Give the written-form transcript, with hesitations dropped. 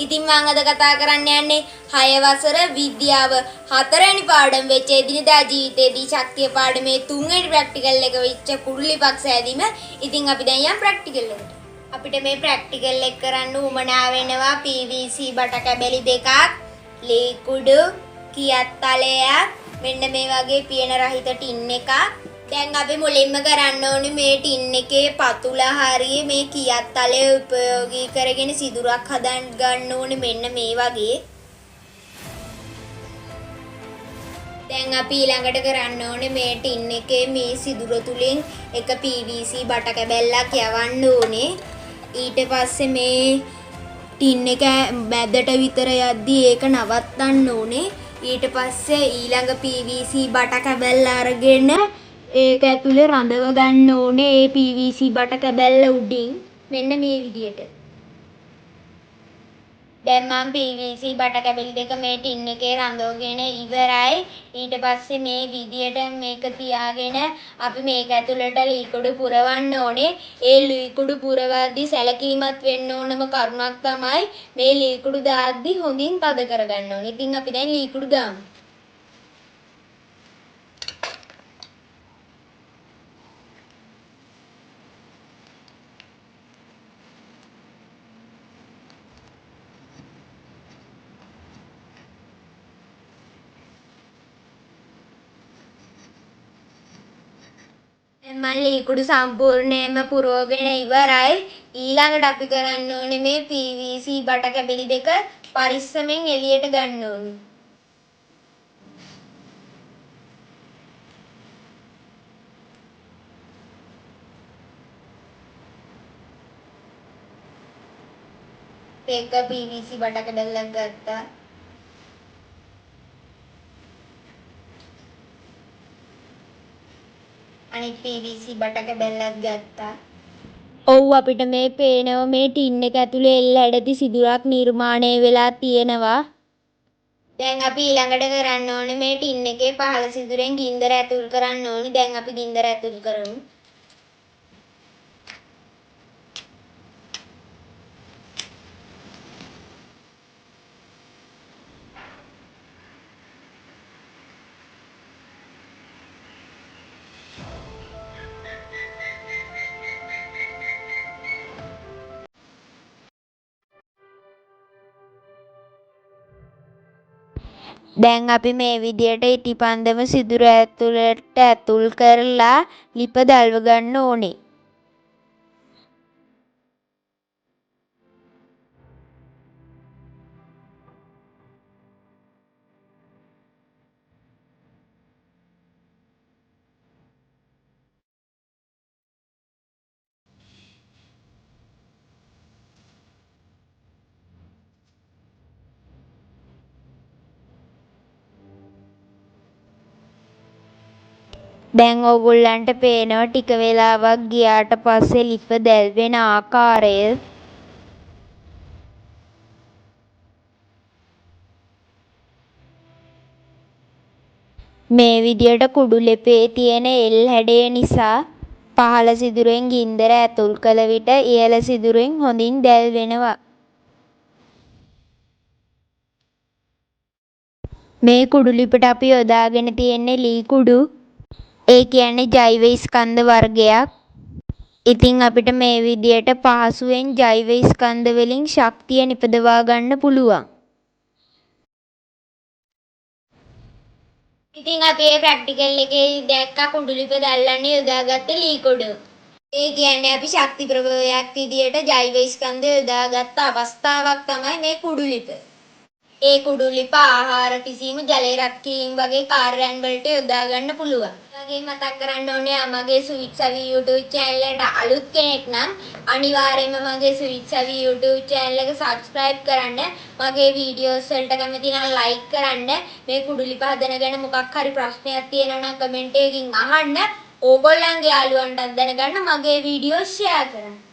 ඉතින් මම අද කතා කරන්න යන්නේ 6 වසර විද්‍යාව 4 වෙනි පාඩම වෙච්ච එදිනදා ජීවිතයේදී ශක්තිය පාඩමේ 3 වෙනි ප්‍රැක්ටිකල් එක වෙච්ච කුරුලි පක්ෂ හැදීම. ඉතින් අපි දැන් යම් ප්‍රැක්ටිකල් එකට. අපිට මේ ප්‍රැක්ටිකල් එක කරන්න උවමනා වෙනවා PVC බට කැබලි දෙකක්, ලී කුඩු, කියත් තලයක්, මෙන්න මේ වගේ පියන රහිත ටින් එකක්. දැන් අපි මුලින්ම කරන්න ඕනේ මේ ටින් එකේ පතුල හරිය මේ කියත් තලය උපයෝගී කරගෙන සිදුරක් හදන්න ගන්න ඕනේ මෙන්න මේ වගේ. දැන් අපි ඊළඟට කරන්න ඕනේ මේ ටින් එකේ මේ සිදුර තුලින් එක PVC බට කැබැල්ලක් යවන්න ඕනේ. ඊට පස්සේ මේ ටින් එක මැදට විතර යද්දී ඒක නවත්තන්න ඕනේ. ඊට පස්සේ ඊළඟ PVC බට කැබැල්ල අරගෙන ඒක ඇතුලේ රඳව ගන්න ඕනේ ඒ PVC බට කැබැල්ල උඩින් මෙන්න මේ විදියට. දැන් මම PVC බට කැබලි දෙක මේ ටින් එකේ රඳවගෙන ඉවරයි. ඊට පස්සේ මේ විදියට මේක තියාගෙන අපි මේක ඇතුළට ලීකුඩු පුරවන්න ඕනේ. ඒ ලීකුඩු පුරවද්දී සැලකීමත් වෙන්න ඕනම කරුණක් තමයි මේ ලීකුඩු දාද්දී හොඳින් තද කරගන්න ඕනේ. ඉතින් අපි දැන් ලීකුඩු දාමු. මම ලීකුඩු සම්පූර්ණයෙන්ම පුරවගෙන ඉවරයි. ඊළඟට අපි කරන්න ඕනේ මේ PVC බට කැබලි දෙක පරිස්සමෙන් එළියට ගන්න ඕනේ. එක PVC බට කැබල්ලක් ගත්තා. අනිත් PVC බට කැබල්ලක් ගත්තා. ඔව් අපිට මේ පේනවා මේ ටින් එක ඇතුලේ එල් හැඩති සිදුරක් නිර්මාණය වෙලා තියෙනවා. දැන් අපි ඊළඟට කරන්න ඕනේ මේ ටින් එකේ පහළ සිදුරෙන් ගින්දර ඇතුල් කරන්න ඕනේ. දැන් අපි ගින්දර ඇතුල් කරමු. දැන් අපි මේ විදියට ඉටිපන්දම සිදුර ඇතුළට ඇතුල් කරලා ලිප දල්ව ගන්න ඕනේ. දැන් ඔයගොල්ලන්ට පේනවා ටික වෙලාවක් ගියාට පස්සේ ලිප දැල්වෙන ආකාරය. මේ විදියට කුඩු ලිපේ තියෙන එල් හැඩය නිසා පහළ සිදුරෙන් ගින්දර ඇතුල් කළ විට ඉහළ සිදුරෙන් හොඳින් දැල්වෙනවා. මේ කුඩු ලිපට අපි යොදාගෙන තියෙන්නේ ලී කුඩු. ඒ කියන්නේ ජෛව ස්කන්ධ වර්ගයක්. ඉතින් අපිට මේ විදියට පහසුවෙන් ජෛව ස්කන්ධ වලින් ශක්තිය නිපදවා ගන්න පුළුවන්. ඉතින් අපි මේ ප්‍රැක්ටිකල් එකේ දැක්ක කුඩු ලිප දැල්ලන්න යොදාගත්ත ලී කුඩු. ඒ කියන්නේ අපි ශක්ති ප්‍රභවයක් විදියට ජෛව ස්කන්ධ යොදාගත්ත අවස්ථාවක් තමයි මේ කුඩු ලිප. ඒ කුඩු ලිප ආහාර කිසීම, ජලය රත් කිරීම වගේ කාර්යයන් වලට යොදා ගන්න පුළුවන්. ඒ වගේම මතක් කරන්න ඕනේ මගේ ස්වීට් සවි YouTube channel එකට අලුත් කෙනෙක් නම් අනිවාර්යයෙන්ම මගේ ස්වීට් සවි YouTube channel එක subscribe කරන්න. මගේ videos වලට කැමති නම් like කරන්න. මේ කුඩු ලිප හදන ගැන මොකක් හරි ප්‍රශ්නයක් තියෙනවා නම් comment එකකින් අහන්න. ඕගොල්ලන්ගේ යාළුවන්ටත් දැනගන්න මගේ videos share කරන්න.